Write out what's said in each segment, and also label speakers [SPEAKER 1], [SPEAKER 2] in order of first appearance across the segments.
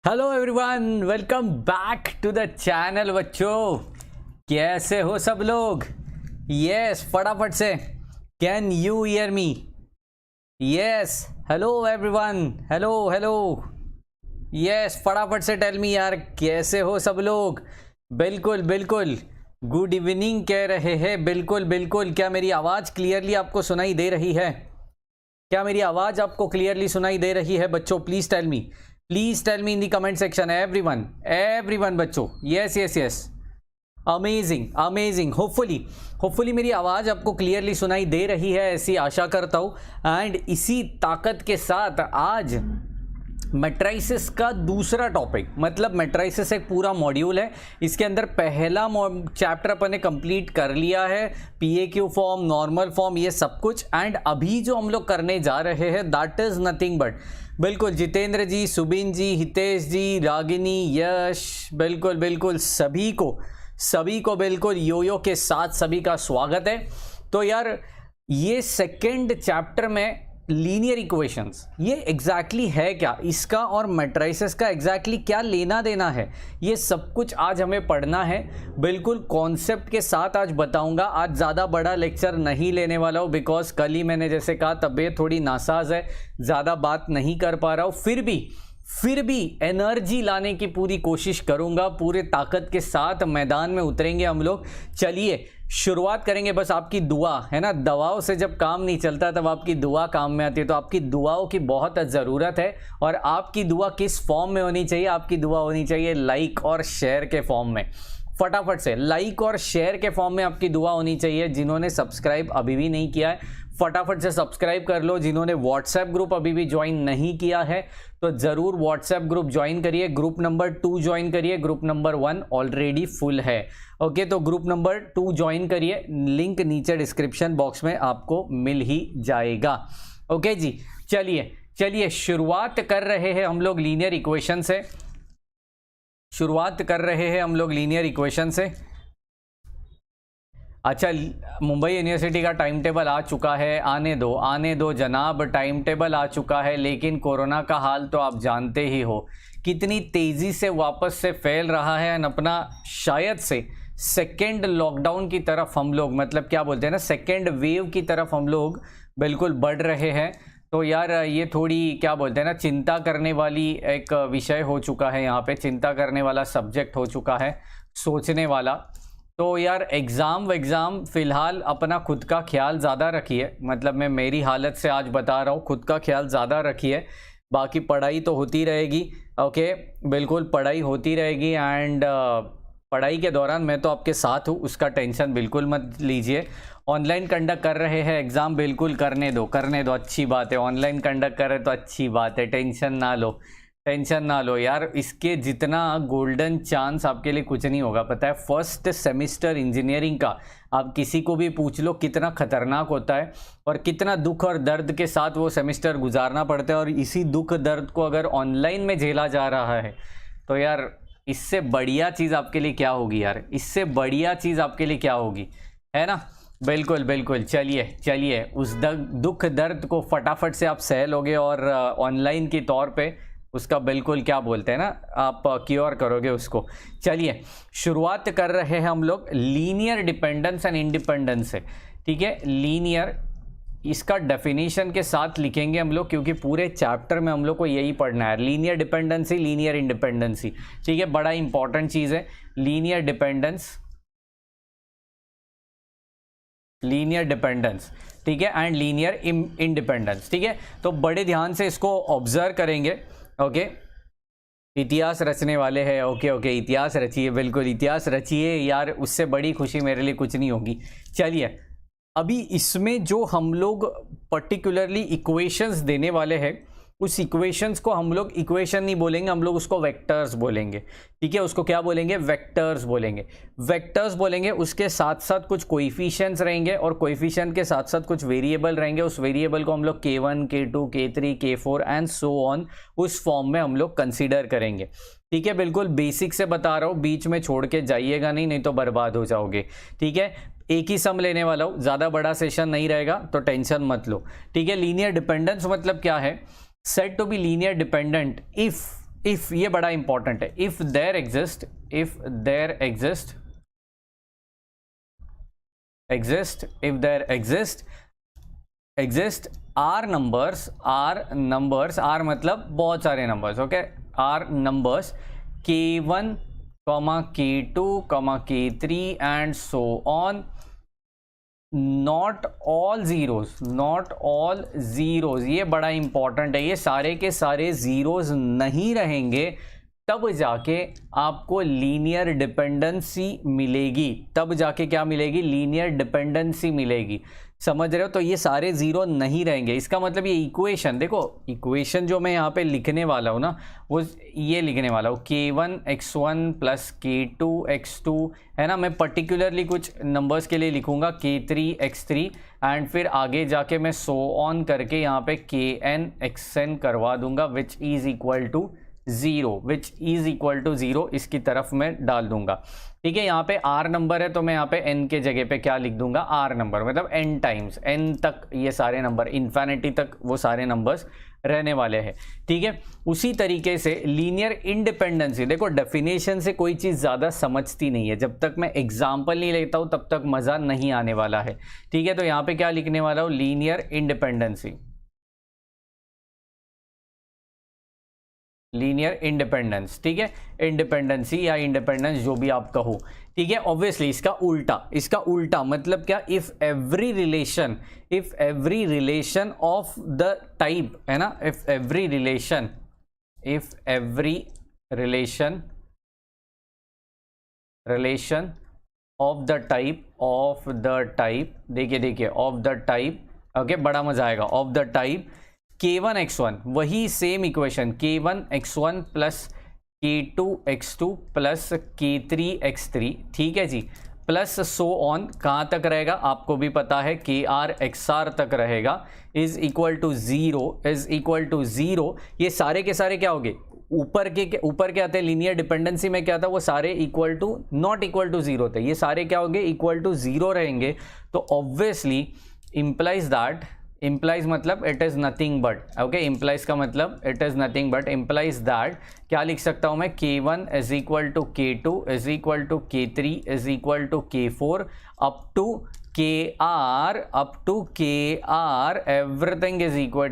[SPEAKER 1] Hello everyone, welcome back to the channel. बच्चों कैसे हो सब लोग? यस, फटाफट से can you hear me? Yes, hello everyone, hello hello. Yes, फटाफट से टेल मी यार, कैसे हो सब लोग? बिल्कुल बिल्कुल, गुड इवनिंग कह रहे हैं। बिल्कुल बिल्कुल, क्या मेरी आवाज़ क्लियरली आपको सुनाई दे रही है? क्या मेरी आवाज़ आपको क्लियरली सुनाई दे रही है बच्चों? Please tell me, please tell me in the comment section. Everyone everyone बच्चों, yes yes yes, amazing amazing. Hopefully मेरी आवाज़ आपको क्लियरली सुनाई दे रही है, ऐसी आशा करता हूँ। एंड इसी ताकत के साथ आज मैट्राइसिस का दूसरा टॉपिक, मतलब मैट्राइसिस एक पूरा मॉड्यूल है। इसके अंदर पहला चैप्टर अपन ने कंप्लीट कर लिया है, PAQ फॉर्म, नॉर्मल फॉर्म, ये सब कुछ। एंड अभी जो हम लोग करने जा रहे हैं दैट इज नथिंग बट, बिल्कुल जितेंद्र जी, सुबिन जी, हितेश जी, रागिनी, यश, बिल्कुल बिल्कुल सभी को बिल्कुल योयो के साथ सभी का स्वागत है। तो यार ये सेकेंड चैप्टर में लीनियर इक्वेशंस, ये एग्जैक्टली है क्या, इसका और मैट्राइसिस का एग्जैक्टली क्या लेना देना है, ये सब कुछ आज हमें पढ़ना है। बिल्कुल कॉन्सेप्ट के साथ आज बताऊंगा। आज ज़्यादा बड़ा लेक्चर नहीं लेने वाला हूँ, बिकॉज कल ही मैंने जैसे कहा तबीयत थोड़ी नासाज है, ज़्यादा बात नहीं कर पा रहा हूँ। फिर भी एनर्जी लाने की पूरी कोशिश करूंगा, पूरे ताकत के साथ मैदान में उतरेंगे हम लोग। चलिए शुरुआत करेंगे। बस आपकी दुआ है ना, दवाओं से जब काम नहीं चलता तब आपकी दुआ काम में आती है। तो आपकी दुआओं की बहुत ज़रूरत है। और आपकी दुआ किस फॉर्म में होनी चाहिए? आपकी दुआ होनी चाहिए लाइक और शेयर के फॉर्म में। फटाफट से लाइक और शेयर के फॉर्म में आपकी दुआ होनी चाहिए। जिन्होंने सब्सक्राइब अभी भी नहीं किया है फटाफट से सब्सक्राइब कर लो। जिन्होंने व्हाट्सएप ग्रुप अभी भी ज्वाइन नहीं किया है तो ज़रूर व्हाट्सएप ग्रुप ज्वाइन करिए। ग्रुप नंबर 2 ज्वाइन करिए, ग्रुप नंबर 1 ऑलरेडी फुल है। ओके, तो ग्रुप नंबर 2 ज्वाइन करिए, लिंक नीचे डिस्क्रिप्शन बॉक्स में आपको मिल ही जाएगा। ओके जी, चलिए शुरुआत कर रहे हैं हम लोग लीनियर इक्वेशन से। अच्छा, मुंबई यूनिवर्सिटी का टाइम टेबल आ चुका है। आने दो जनाब, टाइम टेबल आ चुका है। लेकिन कोरोना का हाल तो आप जानते ही हो, कितनी तेज़ी से वापस से फैल रहा है। और अपना शायद से सेकेंड लॉकडाउन की तरफ हम लोग, मतलब क्या बोलते हैं ना, सेकेंड वेव की तरफ हम लोग बिल्कुल बढ़ रहे हैं। तो यार ये थोड़ी क्या बोलते हैं ना, चिंता करने वाली एक विषय हो चुका है, यहाँ पे चिंता करने वाला सब्जेक्ट हो चुका है, सोचने वाला। तो यार एग्ज़ाम फ़िलहाल अपना खुद का ख्याल ज़्यादा रखिए। मतलब मैं मेरी हालत से आज बता रहा हूँ, खुद का ख्याल ज़्यादा रखिए। बाकी पढ़ाई तो होती रहेगी। ओके, बिल्कुल पढ़ाई होती रहेगी। एंड पढ़ाई के दौरान मैं तो आपके साथ हूँ, उसका टेंशन बिल्कुल मत लीजिए। ऑनलाइन कंडक्ट कर रहे हैं एग्ज़ाम, बिल्कुल करने दो, अच्छी बात है। ऑनलाइन कंडक्ट कर रहे तो अच्छी बात है, टेंशन ना लो यार। इसके जितना गोल्डन चांस आपके लिए कुछ नहीं होगा। पता है, फर्स्ट सेमेस्टर इंजीनियरिंग का आप किसी को भी पूछ लो कितना खतरनाक होता है और कितना दुख और दर्द के साथ वो सेमेस्टर गुजारना पड़ता है। और इसी दुख दर्द को अगर ऑनलाइन में झेला जा रहा है तो यार इससे बढ़िया चीज़ आपके लिए क्या होगी यार, इससे बढ़िया चीज़ आपके लिए क्या होगी, है ना? बिल्कुल बिल्कुल, चलिए उस दुख दर्द को फटाफट से आप सह लोगे और ऑनलाइन के तौर पे उसका बिल्कुल क्या बोलते हैं ना, आप क्योर करोगे उसको। चलिए शुरुआत कर रहे हैं हम लोग लीनियर डिपेंडेंस एंड इंडिपेंडेंस से। ठीक है, लीनियर, इसका डेफिनेशन के साथ लिखेंगे हम लोग, क्योंकि पूरे चैप्टर में हम लोग को यही पढ़ना है, लीनियर डिपेंडेंसी, लीनियर इंडिपेंडेंसी। ठीक है, बड़ा इंपॉर्टेंट चीज़ है लीनियर डिपेंडेंस, ठीक है, एंड लीनियर इंडिपेंडेंस। ठीक है, तो बड़े ध्यान से इसको ऑब्जर्व करेंगे। ओके, इतिहास रचने वाले हैं। ओके, इतिहास रचिए, बिल्कुल इतिहास रचिए यार, उससे बड़ी खुशी मेरे लिए कुछ नहीं होगी। चलिए, अभी इसमें जो हम लोग पर्टिकुलरली इक्वेशंस देने वाले हैं, उस इक्वेशंस को हम लोग इक्वेशन नहीं बोलेंगे, हम लोग उसको वेक्टर्स बोलेंगे। ठीक है, उसको क्या बोलेंगे? वेक्टर्स बोलेंगे। उसके साथ साथ कुछ कोएफिशिएंट्स रहेंगे और कोएफिशिएंट के साथ साथ कुछ वेरिएबल रहेंगे। उस वेरिएबल को हम लोग K1, K2, K3, K4 and so on उस फॉर्म में हम लोग कंसीडर करेंगे। ठीक है, बिल्कुल बेसिक से बता रहा हूँ, बीच में छोड़ के जाइएगा नहीं तो बर्बाद हो जाओगे। ठीक है, एक ही सम लेने वाला हूँ, ज़्यादा बड़ा सेशन नहीं रहेगा तो टेंशन मत लो। ठीक है, लीनियर डिपेंडेंस मतलब क्या है? said to be linear dependent if if, ये बड़ा इंपॉर्टेंट है, if there exist R numbers, R मतलब बहुत सारे numbers, okay, R numbers K1, K2, K3 and so on, not all zeros, ये बड़ा इंपॉर्टेंट है, ये सारे के सारे जीरोज नहीं रहेंगे तब जाके आपको लीनियर डिपेंडेंसी मिलेगी, तब जाके क्या मिलेगी, लीनियर डिपेंडेंसी मिलेगी, समझ रहे हो। तो ये सारे जीरो नहीं रहेंगे, इसका मतलब ये इक्वेशन, देखो इक्वेशन जो मैं यहाँ पे लिखने वाला हूँ ना, वो ये लिखने वाला हूँ K1x1 प्लस K2x2, है ना। मैं पर्टिकुलरली कुछ नंबर्स के लिए लिखूंगा K3x3 एंड फिर आगे जाके मैं सो ऑन करके यहाँ पे KNxn करवा दूंगा, which is equal to zero, इसकी तरफ मैं डाल दूंगा, ठीक है। यहाँ पे आर नंबर है तो मैं यहाँ पे एन के जगह पे क्या लिख दूंगा, आर नंबर, मतलब एन टाइम्स, एन तक ये सारे नंबर, इन्फिनिटी तक वो सारे नंबर्स रहने वाले हैं, ठीक है। उसी तरीके से लीनियर इंडिपेंडेंसी, देखो डेफिनेशन से कोई चीज़ ज़्यादा समझती नहीं है, जब तक मैं एग्जाम्पल नहीं लेता हूँ तब तक मज़ा नहीं आने वाला है, ठीक है। तो यहाँ पे क्या लिखने वाला हूँ, लीनियर इंडिपेंडेंस, ठीक है, इंडिपेंडेंसी या इंडिपेंडेंस जो भी आप कहो, ठीक है। ऑब्वियसली इसका उल्टा मतलब क्या, if every relation of the type, है ना, if every relation of the type, देखिए ऑफ द टाइप, ओके, बड़ा मजा आएगा, ऑफ द टाइप K1x1, वही same equation K1x1 plus K2x2 plus K3x3, ठीक है जी, प्लस सो ऑन, कहाँ तक रहेगा आपको भी पता है, KRXR तक रहेगा, इज इक्वल टू जीरो, ये सारे के सारे क्या हो गए, ऊपर क्या आते हैं, लीनियर डिपेंडेंसी में क्या था, वो सारे equal to not equal to zero थे, ये सारे क्या हो गए, इक्वल टू जीरो रहेंगे। तो ऑब्वियसली implies मतलब it is nothing but, okay, implies का मतलब it is nothing but, implies that क्या लिख सकता हूं मैं, K1 is equal to K2 is equal to K3 is equal to K4 up to KR, everything is equal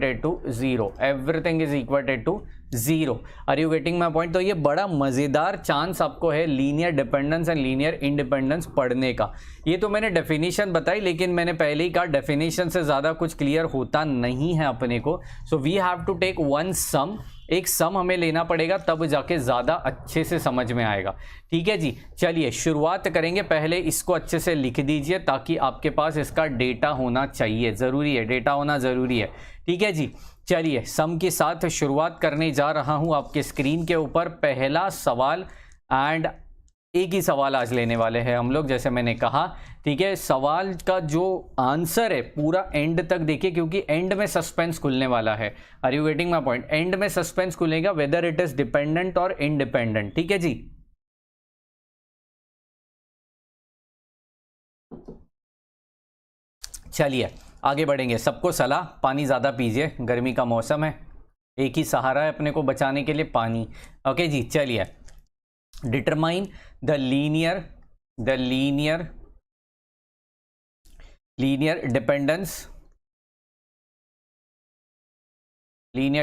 [SPEAKER 1] to zero, are you getting my point. तो ये बड़ा मजेदार chance आपको है linear dependence and linear independence पढ़ने का। ये तो मैंने डेफिनेशन बताई, लेकिन मैंने पहले ही कहा डेफिनेशन से ज़्यादा कुछ क्लियर होता नहीं है अपने को। So we have to take one sum, एक सम हमें लेना पड़ेगा, तब जाके ज़्यादा अच्छे से समझ में आएगा, ठीक है जी। चलिए शुरुआत करेंगे, पहले इसको अच्छे से लिख दीजिए ताकि आपके पास इसका डेटा होना चाहिए, ज़रूरी है, डेटा होना ज़रूरी है, ठीक है जी। चलिए सम के साथ शुरुआत करने जा रहा हूं आपके स्क्रीन के ऊपर। पहला सवाल, एंड एक ही सवाल आज लेने वाले हैं हम लोग, जैसे मैंने कहा, ठीक है। सवाल का जो आंसर है पूरा एंड तक देखिए, क्योंकि एंड में सस्पेंस खुलने वाला है। Are you getting my point, end में सस्पेंस खुलेगा वेदर इट इज डिपेंडेंट और इंडिपेंडेंट, ठीक है जी। चलिए आगे बढ़ेंगे। सबको सलाह, पानी ज़्यादा पीजिए, गर्मी का मौसम है, एक ही सहारा है अपने को बचाने के लिए, पानी, ओके जी। चलिए, डिटरमाइन द लीनियर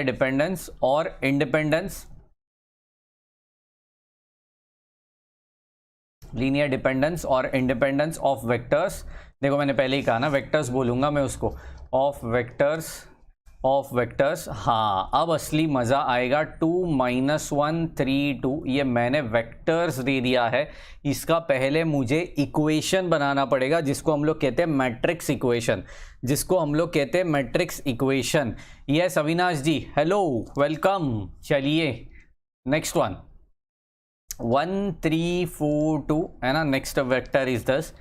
[SPEAKER 1] डिपेंडेंस और इंडिपेंडेंस, लीनियर डिपेंडेंस और इंडिपेंडेंस ऑफ वेक्टर्स। देखो मैंने पहले ही कहा ना, वेक्टर्स बोलूंगा मैं उसको, ऑफ वेक्टर्स। हाँ, अब असली मज़ा आएगा। 2 - 1 3 2, ये मैंने वेक्टर्स दे दिया है, इसका पहले मुझे इक्वेशन बनाना पड़ेगा, जिसको हम लोग कहते हैं matrix equation, yes Avinash ji, hello, welcome. चलिए नेक्स्ट वन, 1 3 4 2, है ना, next vector is this,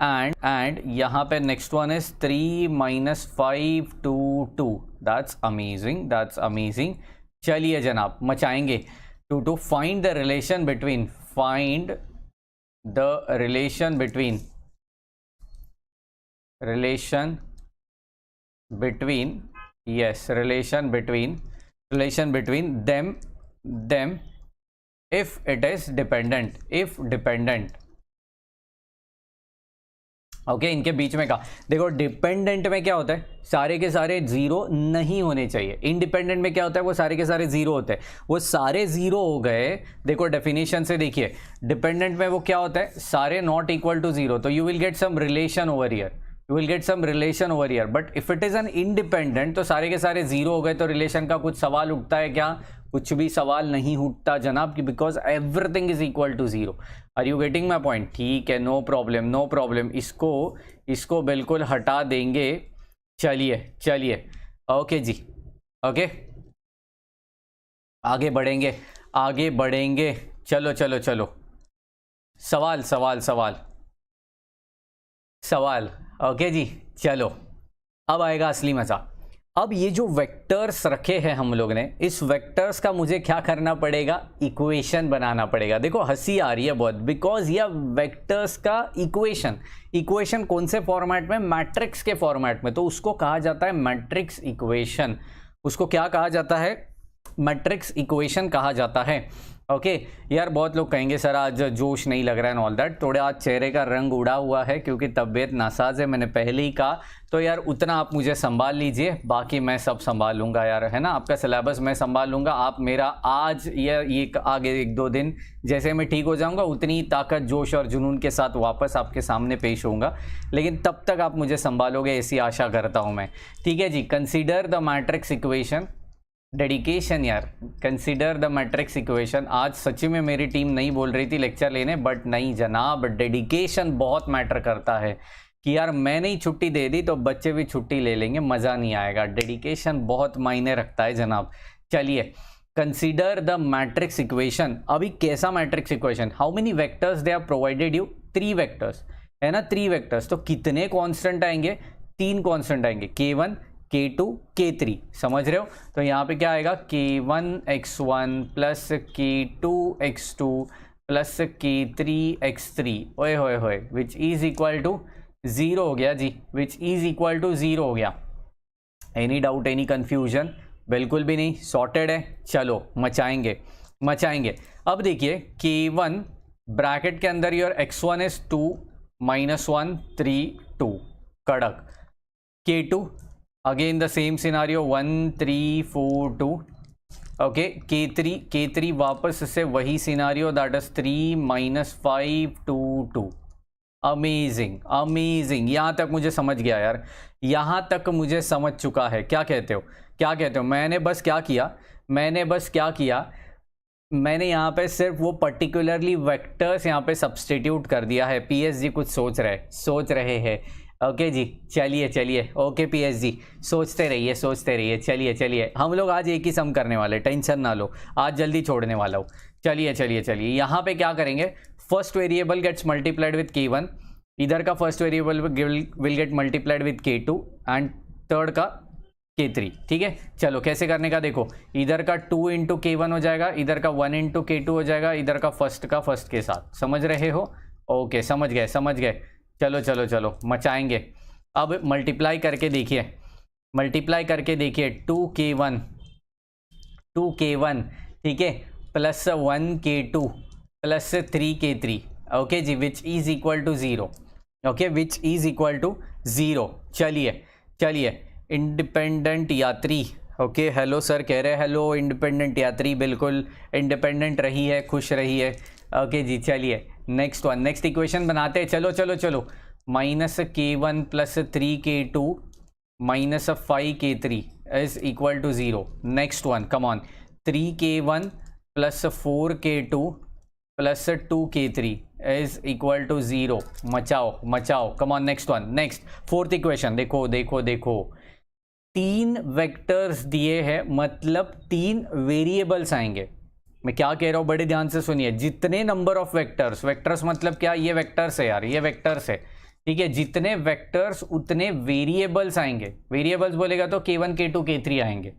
[SPEAKER 1] and यहाँ पे next one is 3 - 5 2 2, that's amazing. चलिए जनाब, मचाएंगे। To find the relation between, relation between them them if it is dependent, if dependent. Okay इनके बीच में का देखो, डिपेंडेंट में क्या होता है, सारे के सारे जीरो नहीं होने चाहिए। इंडिपेंडेंट में क्या होता है, वो सारे के सारे जीरो होते हैं, वो सारे जीरो हो गए। देखो डेफिनेशन से देखिए, डिपेंडेंट में वो क्या होता है, सारे नॉट इक्वल टू जीरो, तो you will get some relation over here, you will get some relation over here. But if it is an independent, तो सारे के सारे जीरो हो गए, तो रिलेशन का कुछ सवाल उठता है क्या, कुछ भी सवाल नहीं उठता जनाब, because everything is equal to zero. Are you getting my point? ठीक है, नो प्रॉब्लम नो प्रॉब्लम, इसको बिल्कुल हटा देंगे। चलिए चलिए, ओके जी, ओके आगे बढ़ेंगे, आगे बढ़ेंगे। चलो चलो चलो, सवाल सवाल सवाल सवाल, ओके जी चलो, अब आएगा असली मजा। अब ये जो वेक्टर्स रखे हैं हम लोग ने, इस वेक्टर्स का मुझे क्या करना पड़ेगा, इक्वेशन बनाना पड़ेगा। देखो हंसी आ रही है बहुत, बिकॉज ये वेक्टर्स का इक्वेशन कौन से फॉर्मेट में, मैट्रिक्स के फॉर्मेट में, तो उसको कहा जाता है मैट्रिक्स इक्वेशन। उसको क्या कहा जाता है, मैट्रिक्स इक्वेशन कहा जाता है। ओके यार, बहुत लोग कहेंगे सर आज जोश नहीं लग रहा है, ऑल दैट, थोड़े आज चेहरे का रंग उड़ा हुआ है क्योंकि तबीयत नासाज है, मैंने पहले ही कहा। तो यार उतना आप मुझे संभाल लीजिए, बाकी मैं सब संभाल लूँगा यार, है ना, आपका सिलेबस मैं संभाल लूँगा। आप मेरा आज ये आगे 1-2 दिन जैसे मैं ठीक हो जाऊँगा, उतनी ताकत जोश और जुनून के साथ वापस आपके सामने पेश होऊंगा, लेकिन तब तक आप मुझे संभालोगे ऐसी आशा करता हूँ मैं। ठीक है जी, consider the matrix equation, dedication यार, कंसीडर द मैट्रिक्स इक्वेशन। आज सच्ची में मेरी टीम नहीं बोल रही थी लेक्चर लेने, बट नहीं जनाब, डेडिकेशन बहुत मैटर करता है कि यार मैंने ही छुट्टी दे दी तो बच्चे भी छुट्टी ले लेंगे, मज़ा नहीं आएगा। डेडिकेशन बहुत मायने रखता है जनाब। चलिए, कंसीडर द मैट्रिक्स इक्वेशन। अभी कैसा matrix equation, how many vectors they are provided you, 3 vectors है ना, 3 वेक्टर्स, तो कितने कॉन्स्टेंट आएंगे, 3 कॉन्स्टेंट आएंगे, K1 K2 K3, समझ रहे हो। तो यहाँ पे क्या आएगा, K1 X1 plus K2 X2 plus K3 X3, ओए होए होए, विच इज इक्वल टू 0 हो गया जी, विच इज इक्वल टू 0 हो गया। Any doubt, any confusion? बिल्कुल भी नहीं, सॉर्टेड है। चलो मचाएंगे मचाएंगे। अब देखिए K1 ब्रैकेट के अंदर योर X1 इज 2 -1 3 2, कड़क। K2 again the same scenario 1 3 4 2, okay. K3 वापस से वही scenario, that is 3 -5 2 2। Amazing amazing, यहाँ तक मुझे समझ गया यार, यहाँ तक मुझे समझ चुका है। क्या कहते हो, क्या कहते हो? मैंने बस क्या किया, मैंने यहाँ पे सिर्फ वो पर्टिकुलरली वेक्टर्स यहाँ पे सब्स्टिट्यूट कर दिया है। PSG कुछ सोच रहे हैं। ओके जी, चलिए चलिए, ओके PSG सोचते रहिए। चलिए, हम लोग आज एक ही सम करने वाले, टेंशन ना लो, आज जल्दी छोड़ने वाला हूँ। चलिए, यहाँ पे क्या करेंगे, first variable gets multiplied with K1, इधर का first variable will get multiplied with K2 and third का K3। ठीक है, चलो कैसे करने का देखो, इधर का 2 इंटू K1 हो जाएगा, इधर का 1 इंटू K2 हो जाएगा, इधर का फर्स्ट के साथ, समझ रहे हो? ओके, समझ गए। चलो मचाएंगे। अब मल्टीप्लाई करके देखिए 2K1 ठीक है, plus 1K2 plus 3K3, okay जी, which is equal to 0, okay, which is equal to 0। चलिए, इंडिपेंडेंट यात्री, ओके, हेलो सर कह रहे, हेलो इंडिपेंडेंट यात्री, बिल्कुल इंडिपेंडेंट रही है, खुश रही है। ओके जी, चलिए नेक्स्ट इक्वेशन बनाते हैं। चलो -K1 plus 3K2 minus 5K3 is equal to 0। Next one, come on, 3K1 plus 4K2 plus 2K3 is equal to 0। मचाओ, come on, next one, next fourth equation. देखो 3 वेक्टर्स दिए हैं, मतलब 3 variables आएंगे। मैं क्या कह रहा हूँ, बड़े ध्यान से सुनिए। जितने नंबर ऑफ वेक्टर्स मतलब क्या, ये वेक्टर्स है यार, ये वेक्टर्स है, ठीक है। जितने वेक्टर्स उतने वेरिएबल्स आएंगे। वेरिएबल्स बोलेगा तो K1 K2 K3 आएंगे,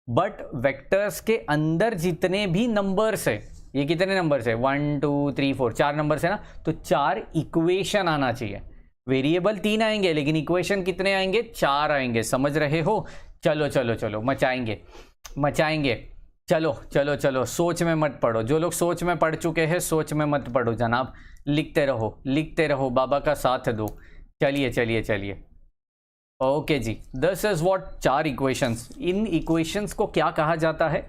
[SPEAKER 1] बट वेक्टर्स के अंदर जितने भी नंबर्स है, ये कितने नंबर्स है, 1 2 3 4, 4 नंबर्स है ना, तो 4 इक्वेशन आना चाहिए। वेरिएबल 3 आएंगे, लेकिन इक्वेशन कितने आएंगे, 4 आएंगे, समझ रहे हो? चलो मचाएंगे। चलो चलो चलो, सोच में मत पड़ो। जो लोग सोच में पढ़ चुके हैं सोच में मत पड़ो जनाब, लिखते रहो, बाबा का साथ दो। चलिए चलिए चलिए, ओके जी। This is what 4 equations. इन इक्वेशंस को क्या कहा जाता है?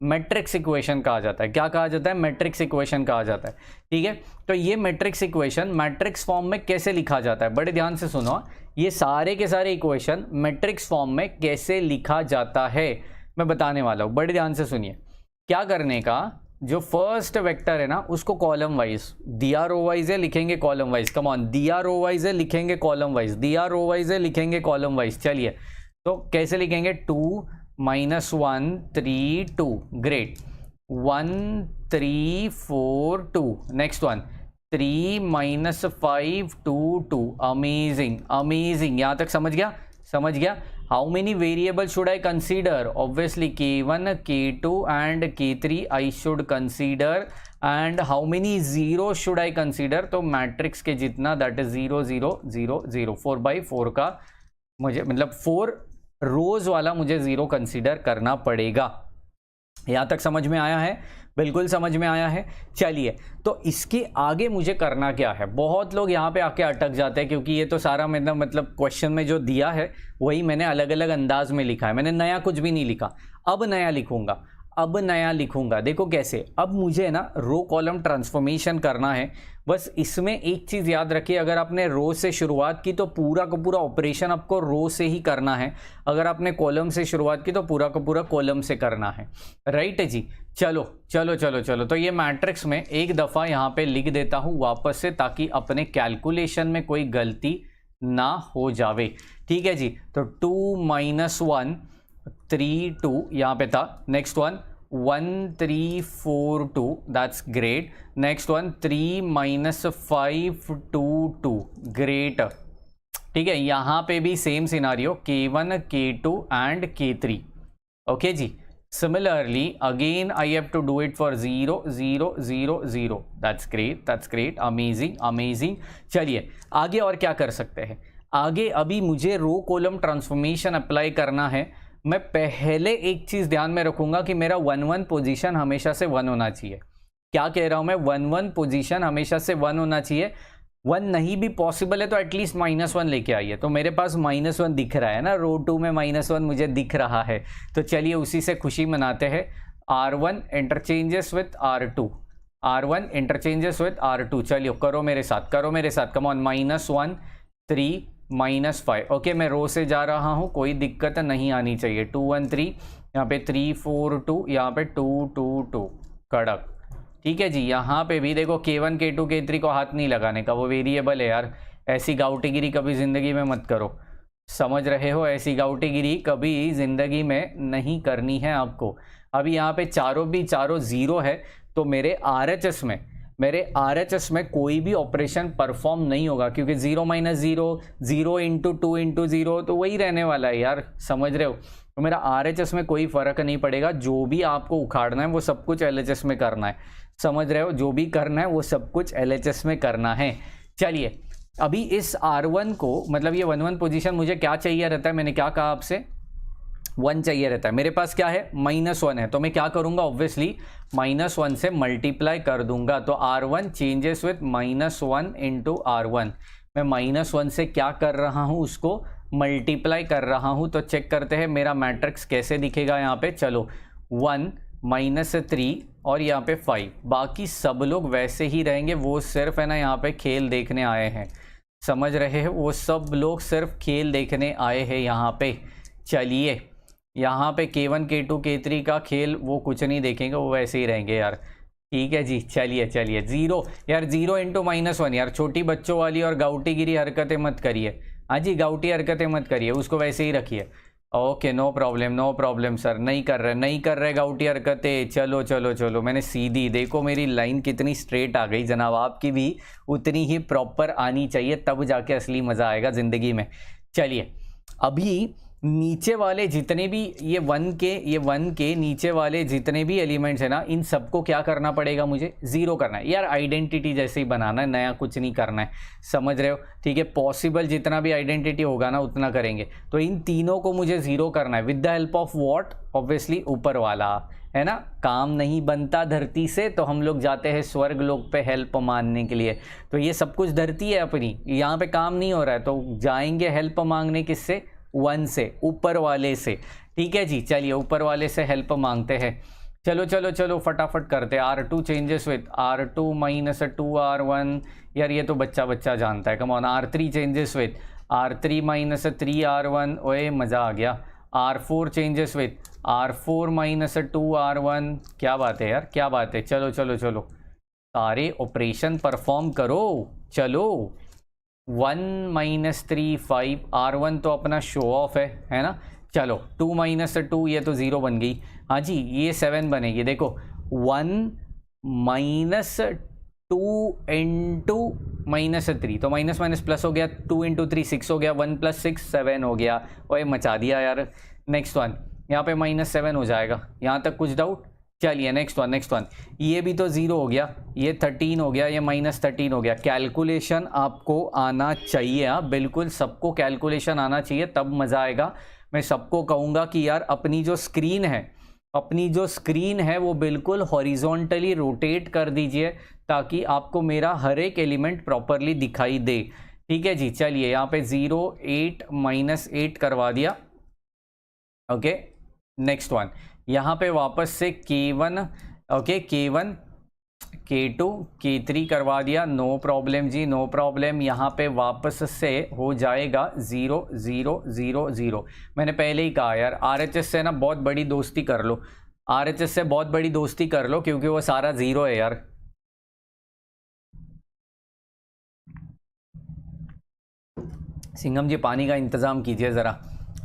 [SPEAKER 1] मैट्रिक्स इक्वेशन कहा जाता है। क्या कहा जाता है? मैट्रिक्स इक्वेशन कहा जाता है। ठीक है, तो ये मैट्रिक्स इक्वेशन मैट्रिक्स फॉर्म में कैसे लिखा जाता है? बड़े ध्यान से सुनो, ये सारे के सारे इक्वेशन मैट्रिक्स फॉर्म में कैसे लिखा जाता है मैं बताने वाला हूं। बड़े ध्यान से सुनिए। क्या करने का, जो फर्स्ट वेक्टर है ना उसको कॉलम वाइज, दिया रो वाइज है लिखेंगे कॉलम वाइज। कम ऑन, दिया रो वाइज है लिखेंगे कॉलम वाइज, दिया रो वाइज है लिखेंगे कॉलम वाइज। चलिए, तो कैसे लिखेंगे? 2 -1 3 2, great. 1 3 4 2, next one 3 -5 2 2, amazing amazing. यहां तक समझ गया? समझ गया। How many variable should I consider? Obviously K1 K2 and K3 I should consider. And how many zero should I consider? तो मैट्रिक्स के जितना, दैट इज 0 0 0 0, 4x4 का मुझे, मतलब 4 रोज वाला मुझे 0 कंसीडर करना पड़ेगा। यहां तक समझ में आया है? बिल्कुल समझ में आया है। चलिए, तो इसके आगे मुझे करना क्या है? बहुत लोग यहाँ पे आके अटक जाते हैं, क्योंकि ये तो सारा मतलब क्वेश्चन में जो दिया है वही मैंने अलग अलग अंदाज में लिखा है, मैंने नया कुछ भी नहीं लिखा। अब नया लिखूंगा, देखो कैसे। अब मुझे ना रो कॉलम ट्रांसफॉर्मेशन करना है। बस इसमें एक चीज़ याद रखिए, अगर आपने रो से शुरुआत की तो पूरा का पूरा ऑपरेशन आपको रो से ही करना है। अगर आपने कॉलम से शुरुआत की तो पूरा का पूरा कॉलम से करना है। राइट जी, चलो चलो चलो चलो। तो ये मैट्रिक्स में एक दफ़ा यहाँ पे लिख देता हूँ वापस से, ताकि अपने कैलकुलेशन में कोई गलती ना हो जावे। ठीक है जी, तो 2 -1 3 2 यहाँ पे था। Next one 1 3 4 2, that's great. Next one 3 -5 2 2, great. ठीक है, यहाँ पे भी same scenario, K1 K2 and K3। Okay जी, similarly again I have to do it for 0 0 0 0, that's great, amazing। चलिए आगे और क्या कर सकते हैं? आगे अभी मुझे रो कॉलम ट्रांसफॉर्मेशन अप्लाई करना है। मैं पहले एक चीज ध्यान में रखूंगा कि मेरा 1 1 पोजीशन हमेशा से 1 होना चाहिए। क्या कह रहा हूं मैं? 1 1 पोजीशन हमेशा से 1 होना चाहिए। 1 नहीं भी पॉसिबल है तो एटलीस्ट -1 लेके आइए। तो मेरे पास -1 दिख रहा है ना, रो 2 में -1 मुझे दिख रहा है। तो चलिए उसी से खुशी मनाते हैं। R1 interchanges with R2, R1 interchanges with R2। चलिए करो मेरे साथ, कम ऑन। -1 3 -5। ओके, मैं रो से जा रहा हूँ, कोई दिक्कत नहीं आनी चाहिए। 2 1 3, यहाँ पे 3 4 2, यहाँ पे 2 2 2, कड़क। ठीक है जी, यहाँ पे भी देखो K1 K2 K3 को हाथ नहीं लगाने का, वो वेरिएबल है यार। ऐसी गाउटीगिरी कभी ज़िंदगी में मत करो, समझ रहे हो? ऐसी गाउटीगिरी कभी ज़िंदगी में नहीं करनी है आपको। अभी यहाँ पे चारों ज़ीरो है, तो मेरे RHS में कोई भी ऑपरेशन परफॉर्म नहीं होगा, क्योंकि 0 - 0 0 × 2 × 0 तो वही रहने वाला है यार, समझ रहे हो? तो मेरा RHS में कोई फ़र्क नहीं पड़ेगा। जो भी आपको उखाड़ना है वो सब कुछ LHS में करना है, समझ रहे हो? जो भी करना है वो सब कुछ LHS में करना है। चलिए, अभी इस R1 को, मतलब ये 1 1 पोजीशन मुझे क्या चाहिए रहता है? मैंने क्या कहा आपसे? 1 चाहिए रहता है। मेरे पास क्या है? -1 है, तो मैं क्या करूंगा? ऑब्वियसली -1 से मल्टीप्लाई कर दूंगा। तो R1 चेंजेस विथ -1 × R1। मैं -1 से क्या कर रहा हूं? उसको मल्टीप्लाई कर रहा हूं। तो चेक करते हैं मेरा मैट्रिक्स कैसे दिखेगा यहाँ पे। चलो 1 -3 और यहाँ पे 5, बाकी सब लोग वैसे ही रहेंगे। वो सिर्फ है ना यहाँ पे खेल देखने आए हैं, समझ रहे हो? वो सब लोग सिर्फ खेल देखने आए हैं यहाँ पे। चलिए, यहाँ पे K1 K2 K3 का खेल वो कुछ नहीं देखेंगे, वो वैसे ही रहेंगे यार। ठीक है जी, चलिए 0 यार, 0 × -1 यार, छोटी बच्चों वाली और गाउटीगिरी हरकतें मत करिए। हाँ जी, गाउटी हरकतें मत करिए, उसको वैसे ही रखिए। ओके, नो प्रॉब्लम सर, नहीं कर रहे गाउटी हरकतें। चलो, मैंने सीधी, देखो मेरी लाइन कितनी स्ट्रेट आ गई जनाब। आपकी भी उतनी ही प्रॉपर आनी चाहिए, तब जाके असली मज़ा आएगा ज़िंदगी में। चलिए, अभी नीचे वाले जितने भी ये 1 के नीचे वाले जितने भी एलिमेंट्स हैं ना, इन सबको क्या करना पड़ेगा? मुझे 0 करना है यार। आइडेंटिटी जैसे ही बनाना है, नया कुछ नहीं करना है, समझ रहे हो? ठीक है, पॉसिबल जितना भी आइडेंटिटी होगा ना उतना करेंगे। तो इन तीनों को मुझे 0 करना है, with the help of what? Obviously ऊपर वाला, है ना, काम नहीं बनता धरती से तो हम लोग जाते हैं स्वर्ग लोक पे हेल्प मांगने के लिए। तो ये सब कुछ धरती है अपनी, यहाँ पे काम नहीं हो रहा है तो जाएंगे हेल्प मांगने किससे, वन से, ऊपर वाले से। ठीक है जी, चलिए ऊपर वाले से हेल्प मांगते हैं। चलो चलो चलो फटाफट करते। R2 changes with R2 minus 2R1, यार ये तो बच्चा बच्चा जानता है, come on. R3 changes with R3 minus 3R1, ओए मज़ा आ गया। R4 changes with R4 minus 2R1, क्या बात है यार, क्या बात है। चलो चलो चलो सारे ऑपरेशन परफॉर्म करो। चलो 1 माइनस 3 5, R1 तो अपना शो ऑफ है ना। चलो 2 माइनस 2, ये तो 0 बन गई। हाँ जी, ये 7 बनेगी। देखो 1 माइनस 2 इंटू माइनस 3, तो माइनस माइनस प्लस हो गया, 2 इंटू 3 6 हो गया, 1 प्लस 6 7 हो गया। ओए मचा दिया यार। नेक्स्ट वन, यहाँ पे माइनस 7 हो जाएगा। यहाँ तक कुछ डाउट? चलिए नेक्स्ट वन, नेक्स्ट वन। ये भी तो 0 हो गया, ये 13 हो गया, ये माइनस 13 हो गया। कैलकुलेशन आपको आना चाहिए, हाँ बिल्कुल सबको कैलकुलेशन आना चाहिए, तब मज़ा आएगा। मैं सबको कहूँगा कि यार अपनी जो स्क्रीन है वो बिल्कुल हॉरिजॉन्टली रोटेट कर दीजिए ताकि आपको मेरा हर एक एलिमेंट प्रॉपरली दिखाई दे। ठीक है जी, चलिए यहाँ पे 0 8 माइनस 8 करवा दिया। ओके नेक्स्ट वन, यहाँ पे वापस से K1, okay K1 K2 K3 करवा दिया। नो प्रॉब्लम जी, नो प्रॉब्लम। यहाँ पे वापस से हो जाएगा 0 0 0 0। मैंने पहले ही कहा यार RHS से ना बहुत बड़ी दोस्ती कर लो, RHS से बहुत बड़ी दोस्ती कर लो, क्योंकि वो सारा 0 है यार। सिंघम जी पानी का इंतज़ाम कीजिए ज़रा।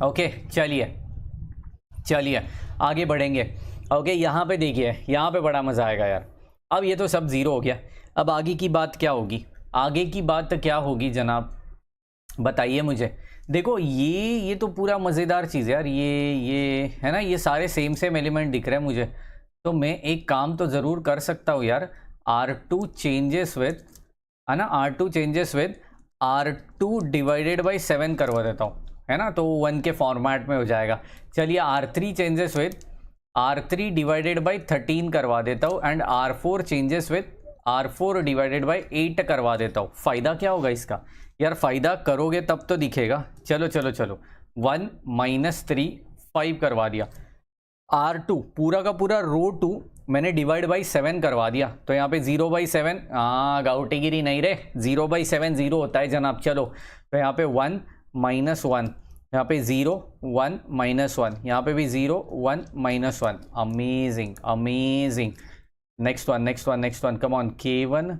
[SPEAKER 1] ओके चलिए चलिए आगे बढ़ेंगे। ओके यहाँ पे देखिए, यहाँ पे बड़ा मज़ा आएगा यार। अब ये तो सब 0 हो गया, अब आगे की बात क्या होगी, आगे की बात क्या होगी जनाब, बताइए मुझे। देखो ये तो पूरा मज़ेदार चीज़ है यार, ये है ना, ये सारे सेम एलिमेंट दिख रहे हैं मुझे। तो मैं एक काम तो ज़रूर कर सकता हूँ यार, R2 चेंजेस विद, है ना, R2 changes with R2 divided by 7 करवा देता हूँ, है ना, तो 1 के फॉर्मेट में हो जाएगा। चलिए R3 changes with R3 divided by 13 करवा देता हूँ, and R4 changes with R4 divided by 8 करवा देता हूँ। फ़ायदा क्या होगा इसका यार, फ़ायदा करोगे तब तो दिखेगा। चलो चलो चलो 1 माइनस 3 5 करवा दिया। R2 पूरा का पूरा रो 2 मैंने डिवाइड बाई 7 करवा दिया, तो यहाँ पे 0 बाई 7, गाउटीगिरी नहीं रे, 0 बाई 7 0 होता है जनाब। चलो तो यहाँ पे 1 माइनस 1, यहाँ पे 0 1 माइनस 1, यहाँ पे भी 0 1 minus 1। Amazing amazing. Next one next one next one, come on. K1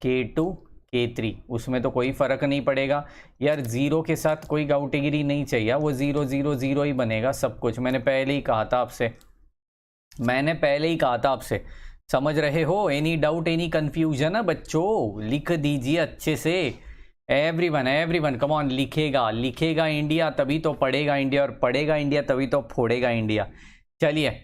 [SPEAKER 1] K2 K3, उसमें तो कोई फ़र्क नहीं पड़ेगा यार, 0 के साथ कोई गाउटीगिरी नहीं चाहिए, वो 0 0 0 ही बनेगा सब कुछ। मैंने पहले ही कहा था आपसे, समझ रहे हो। एनी डाउट एनी कन्फ्यूजन है बच्चों, लिख दीजिए अच्छे से। एवरीवन कम ऑन, लिखेगा इंडिया तभी तो पढ़ेगा इंडिया, और पढ़ेगा इंडिया तभी तो फोड़ेगा इंडिया। चलिए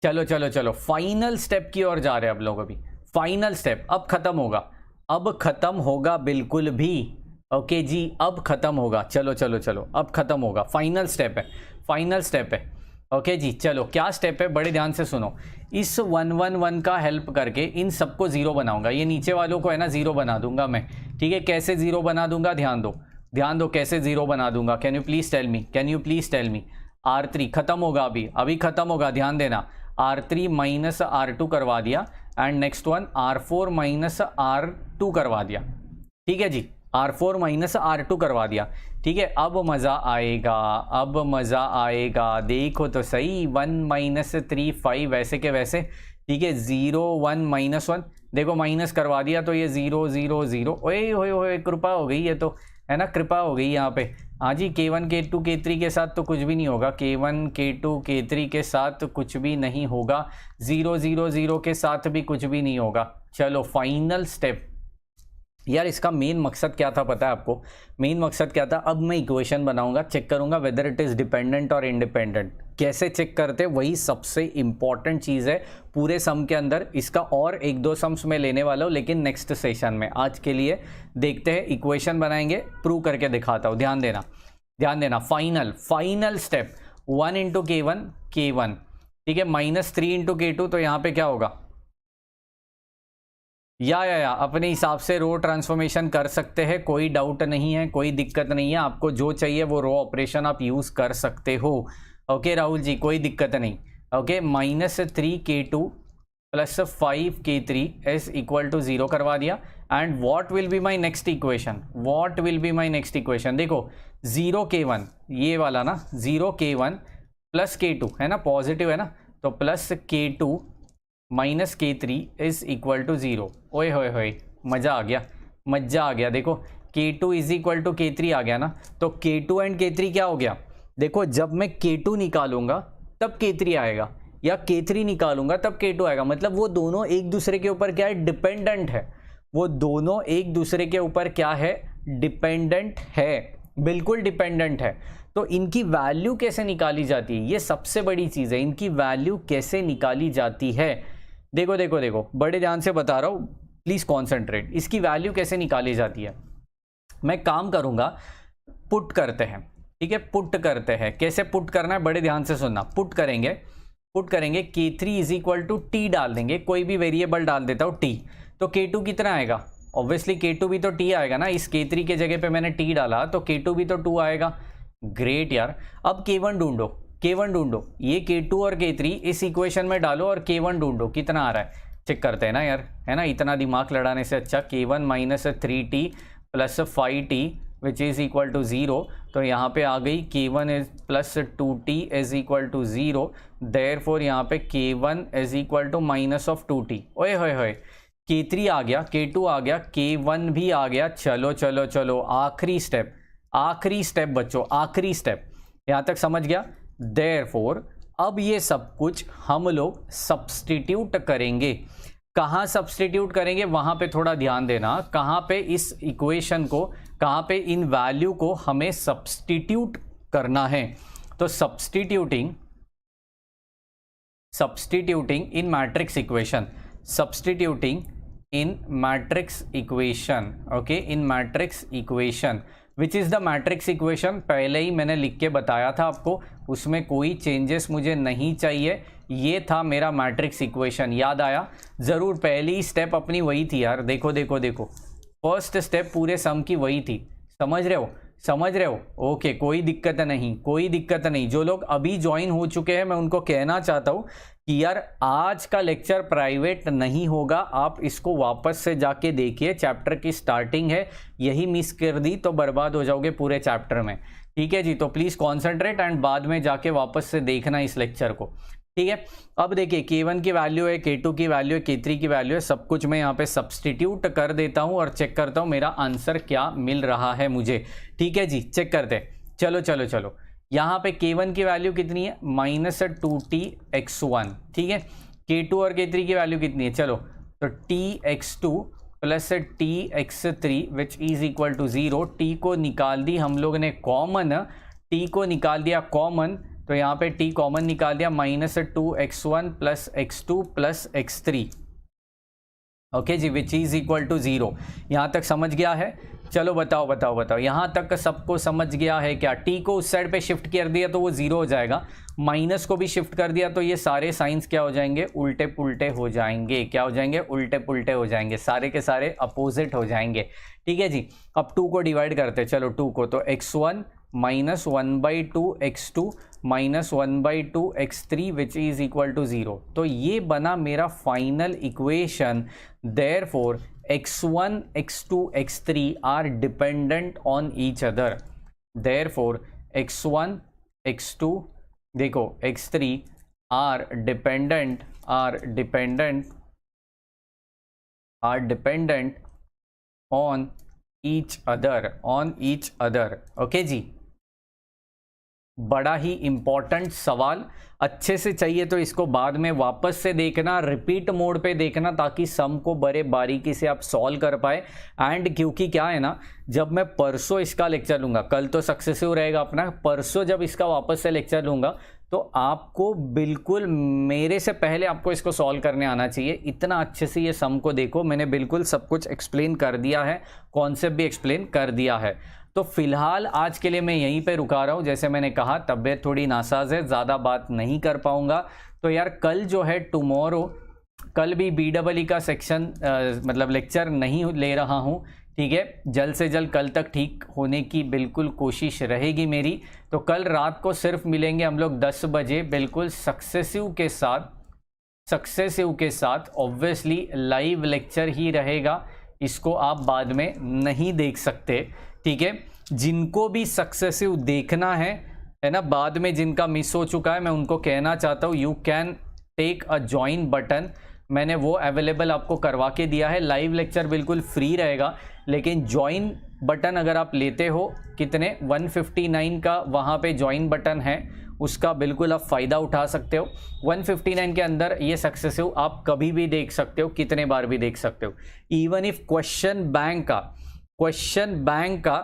[SPEAKER 1] चलो चलो चलो फाइनल स्टेप की ओर जा रहे हैं अब लोग। अभी फाइनल स्टेप अब खत्म होगा बिल्कुल भी। ओके जी अब खत्म होगा, चलो चलो चलो अब खत्म होगा। फाइनल स्टेप है। ओके जी चलो, क्या स्टेप है, बड़े ध्यान से सुनो। इस 1 1 1 का हेल्प करके इन सबको 0 बनाऊंगा, ये नीचे वालों को है ना 0 बना दूंगा मैं। ठीक है, कैसे 0 बना दूंगा, ध्यान दो कैसे 0 बना दूंगा। Can you please tell me. R3 खत्म होगा, अभी खत्म होगा, ध्यान देना। R3 माइनस R2 करवा दिया, and next one R4 minus R2 करवा दिया। ठीक है जी, R4 माइनस R2 करवा दिया। ठीक है, अब मज़ा आएगा, देखो तो सही। 1 माइनस 3 5 वैसे के वैसे। ठीक है, 0 1 माइनस 1, देखो माइनस करवा दिया तो ये 0 0 0। ओए होए कृपा हो गई, ये तो है ना, कृपा हो गई यहाँ पे। हाँ जी, K1 K2 K3 के साथ तो कुछ भी नहीं होगा, K1 K2 K3 के साथ कुछ भी नहीं होगा, 0 0 0 के साथ भी कुछ भी नहीं होगा। चलो फाइनल स्टेप। यार इसका मेन मकसद क्या था पता है आपको? मेन मकसद क्या था, अब मैं इक्वेशन बनाऊंगा, चेक करूंगा वेदर इट इज़ डिपेंडेंट और इंडिपेंडेंट। कैसे चेक करते, वही सबसे इंपॉर्टेंट चीज़ है पूरे सम के अंदर। इसका और 1-2 सम्स में लेने वाला हूँ, लेकिन नेक्स्ट सेशन में। आज के लिए देखते हैं, इक्वेशन बनाएंगे, प्रूव करके दिखाता हूँ। ध्यान देना। Final step 1 into K1 K1, ठीक है, -3 इंटू K2, तो यहाँ पे क्या होगा, या अपने हिसाब से रो ट्रांसफॉर्मेशन कर सकते हैं, कोई डाउट नहीं है, कोई दिक्कत नहीं है, आपको जो चाहिए वो रो ऑपरेशन आप यूज कर सकते हो। ओके राहुल जी, कोई दिक्कत नहीं। Okay, -3K2 plus 5K3 is equal to 0 करवा दिया। And what will be my next equation, what will be my next equation, देखो 0K1 ये वाला ना, 0K1 प्लस K2 है ना, पॉजिटिव है ना, तो plus K2 minus K3 is equal to 0। ओए होए होए, मज़ा आ गया, मज़ा आ गया। देखो K2 is equal to K3 आ गया ना, तो K2 एंड K3 क्या हो गया, देखो जब मैं K2 निकालूंगा तब K3 आएगा, या K3 निकालूंगा तब K2 आएगा, मतलब वो दोनों एक दूसरे के ऊपर क्या है, डिपेंडेंट है। वो दोनों एक दूसरे के ऊपर क्या है, डिपेंडेंट है, बिल्कुल डिपेंडेंट है। तो इनकी वैल्यू कैसे निकाली जाती है, ये सबसे बड़ी चीज़ है, इनकी वैल्यू कैसे निकाली जाती है। देखो देखो देखो, बड़े ध्यान से बता रहा हूँ, प्लीज़ कॉन्सेंट्रेट। इसकी वैल्यू कैसे निकाली जाती है, मैं काम करूँगा, पुट करते हैं, ठीक है, पुट करते हैं। कैसे पुट करना है, बड़े ध्यान से सुनना। पुट करेंगे K3 is equal to T डाल देंगे, कोई भी वेरिएबल डाल देता हूँ टी, तो K2 कितना आएगा, ऑब्वियसली K2 भी तो टी आएगा ना, इस K3 के जगह पे मैंने टी डाला तो K2 भी तो 2 आएगा। ग्रेट यार, अब K1 ढूंढो, K1 ढूंढो, ये K2 और K3 इस इक्वेशन में डालो और K1 ढूंढो कितना आ रहा है, चेक करते हैं ना यार, है ना, इतना दिमाग लड़ाने से अच्छा K1 minus 3T plus 5T which is equal to 0, तो यहाँ पे आ गई K1 is plus 2T is equal to 0, therefore यहाँ पे K1 is equal to minus of 2T। ओए होए होए, K3 आ गया, K2 आ गया, K1 भी आ गया। चलो चलो चलो, आखिरी स्टेप, आखिरी स्टेप बच्चों, आखिरी स्टेप, यहाँ तक समझ गया। देयरफॉर अब ये सब कुछ हम लोग सब्सटीट्यूट करेंगे। कहाँ सब्सटीट्यूट करेंगे, वहाँ पे थोड़ा ध्यान देना, कहाँ पे इस इक्वेशन को, कहाँ पे इन वैल्यू को हमें सब्सटीट्यूट करना है। तो substituting in matrix equation, substituting in matrix equation, okay, in matrix equation which is the matrix equation, पहले ही मैंने लिख के बताया था आपको, उसमें कोई चेंजेस मुझे नहीं चाहिए। ये था मेरा मैट्रिक्स इक्वेशन, याद आया ज़रूर, पहली स्टेप अपनी वही थी यार। देखो देखो देखो, फर्स्ट स्टेप पूरे सम की वही थी, समझ रहे हो, समझ रहे हो, ओके, कोई दिक्कत नहीं, कोई दिक्कत नहीं। जो लोग अभी ज्वाइन हो चुके हैं, मैं उनको कहना चाहता हूँ कि यार आज का लेक्चर प्राइवेट नहीं होगा, आप इसको वापस से जाके देखिए, चैप्टर की स्टार्टिंग है, यही मिस कर दी तो बर्बाद हो जाओगे पूरे चैप्टर में, ठीक है जी। तो प्लीज़ कॉन्सेंट्रेट एंड बाद में जाके वापस से देखना इस लेक्चर को, ठीक है। अब देखिए K1 की वैल्यू है, K2 की वैल्यू है, K3 की वैल्यू है, सब कुछ मैं यहाँ पे सब्सटीट्यूट कर देता हूँ और चेक करता हूँ मेरा आंसर क्या मिल रहा है मुझे, ठीक है जी। चेक करते हैं, चलो चलो चलो, यहाँ पे K1 की वैल्यू कितनी है, -2Tx1, ठीक है। K2 और K3 की वैल्यू कितनी है, चलो, तो Tx2 plus Tx3 which is equal to 0। T को निकाल दी हम लोग ने कॉमन, T को निकाल दिया कॉमन, तो यहाँ पे T कॉमन निकाल दिया, -2x1 plus x2 plus x3, okay जी, विच इज इक्वल टू 0। यहाँ तक समझ गया है, चलो बताओ बताओ बताओ, यहाँ तक सबको समझ गया है क्या। T को उस साइड पे शिफ्ट कर दिया तो वो 0 हो जाएगा, माइनस को भी शिफ्ट कर दिया तो ये सारे साइंस क्या हो जाएंगे, उल्टे पुल्टे हो जाएंगे, क्या हो जाएंगे, उल्टे पुल्टे हो जाएंगे, सारे के सारे अपोजिट हो जाएंगे, ठीक है जी। अब 2 को डिवाइड करते, चलो 2 को, तो x1 minus 1/2 x2 minus 1/2 x3 which is equal to 0। तो ये बना मेरा final equation. Therefore x1 x2 x3 are dependent on each other. Therefore x1 x2 देखो x3 are dependent on each other, okay जी। बड़ा ही इंपॉर्टेंट सवाल, अच्छे से चाहिए तो इसको बाद में वापस से देखना, रिपीट मोड पे देखना, ताकि सम को बड़े बारीकी से आप सॉल्व कर पाए। एंड क्योंकि क्या है ना, जब मैं परसों इसका लेक्चर लूँगा, कल तो सक्सेसिव रहेगा अपना, परसों जब इसका वापस से लेक्चर लूँगा तो आपको बिल्कुल मेरे से पहले आपको इसको सॉल्व करने आना चाहिए। इतना अच्छे से ये सम को देखो, मैंने बिल्कुल सब कुछ एक्सप्लेन कर दिया है, कॉन्सेप्ट भी एक्सप्लेन कर दिया है। तो फिलहाल आज के लिए मैं यहीं पे रुका रहा हूँ। जैसे मैंने कहा, तबीयत थोड़ी नासाज है, ज़्यादा बात नहीं कर पाऊँगा, तो यार कल जो है टुमारो, कल भी BEE का सेक्शन मतलब लेक्चर नहीं ले रहा हूँ, ठीक है। जल्द से जल्द कल तक ठीक होने की बिल्कुल कोशिश रहेगी मेरी। तो कल रात को सिर्फ मिलेंगे हम लोग 10 बजे, बिल्कुल सक्सेसिव के साथ ऑब्वियसली लाइव लेक्चर ही रहेगा, इसको आप बाद में नहीं देख सकते, ठीक है। जिनको भी सक्सेसिव देखना है ना, बाद में जिनका मिस हो चुका है, मैं उनको कहना चाहता हूँ you can take a join button, मैंने वो अवेलेबल आपको करवा के दिया है। लाइव लेक्चर बिल्कुल फ्री रहेगा, लेकिन ज्वाइन बटन अगर आप लेते हो, कितने 159 का वहाँ पे ज्वाइन बटन है, उसका बिल्कुल आप फ़ायदा उठा सकते हो। 159 के अंदर ये सक्सेसिव आप कभी भी देख सकते हो, कितने बार भी देख सकते हो। इवन इफ क्वेश्चन बैंक का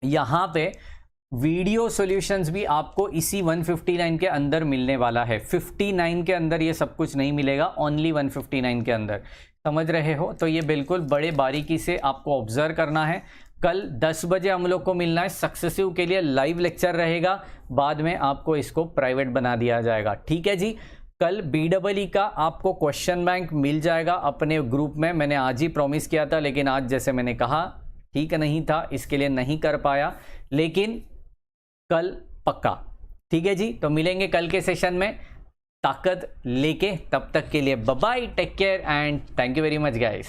[SPEAKER 1] यहाँ पे वीडियो सॉल्यूशंस भी आपको इसी 159 के अंदर मिलने वाला है। 59 के अंदर ये सब कुछ नहीं मिलेगा, ओनली 159 के अंदर, समझ रहे हो। तो ये बिल्कुल बड़े बारीकी से आपको ऑब्जर्व करना है। कल 10 बजे हम लोग को मिलना है, सक्सेसिव के लिए लाइव लेक्चर रहेगा, बाद में आपको इसको प्राइवेट बना दिया जाएगा, ठीक है जी। कल BEE का आपको क्वेश्चन बैंक मिल जाएगा अपने ग्रुप में, मैंने आज ही प्रॉमिस किया था, लेकिन आज जैसे मैंने कहा ठीक नहीं था, इसके लिए नहीं कर पाया, लेकिन कल पक्का, ठीक है जी। तो मिलेंगे कल के सेशन में ताकत लेके, तब तक के लिए bye bye, take care and thank you very much guys.